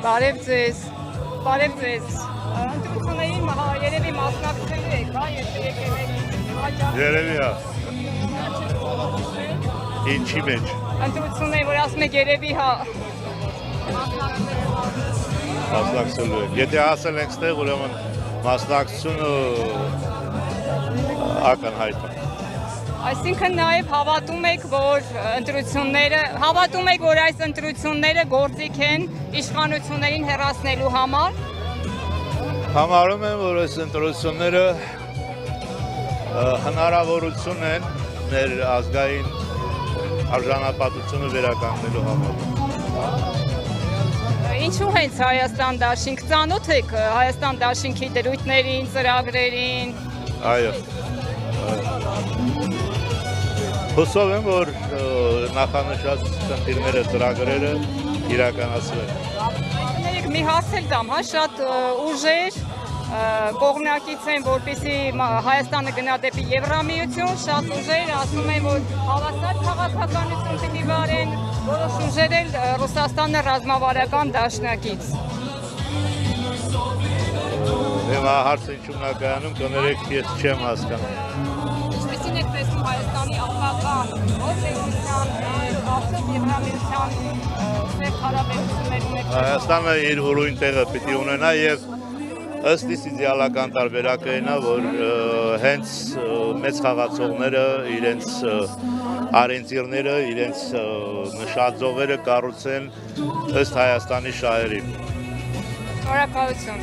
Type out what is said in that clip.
Բարև ձեզ, բարև ձեզ, ընտրություններին երևի մասնակցելու եք, հա, եթե եկել եք հաճախ։ Երևի հա։ Ինչի մեջ։ Ընտրությունների, որ ասում եք երևի հա Մասնակցելու եք։ Եթե հասել ենք ստեղ, ուրեմն մասնակցությունը ակնհայտ է։ Այսինքն նաև հավատում եք, որ այս ընտրությունները գործիք են իշխանություններին հեռացնելու համար։ Համարում եմ, որ այս ընտրությունները հնարավորություն են մեր ազգային արժանապատվությունը վերականգնելու համար։ Ինչու հենց Հայաստան դաշինք, ծանոթ եք Հայաստան դաշինքի դրույթներին, ծրագրերին։ Այո։ Հուսով եմ, որ նախանշած խնդիրները, ծրագրերը իրականացվեն։ Կներեք մի հարց էլ տամ, հա, շատ ուժեր կողմնակից են, որպեսզի Հայաստանը գնա դեպի Եվրամիություն, շատ ուժեր ասում են, որ հավասար քաղաքականություն պիտի վարեն, որոշ ուժեր էլ Ռուսաստանը ռազմավարական դաշնակից։ Հիմա հարցը ինչու կայանում, կներեք, ես չեմ հասկանում։ Ինչպեսին եք տեսնում Հայաստանի ապագան, ո՞ր տեխնիկան, արդյոք Եվրամիության սև հարաբերություններ ունեք։ Հայաստանը իր ուրույն տեղը պիտի ունենա եւ ըստ իս իդեալական տարբերակն է, որ հենց մեծ խաղացողները իրենց արենտիրները, իրենց նշաձողերը կառուցեն ըստ Հայաստանի շահերի։ Շնորհակալություն։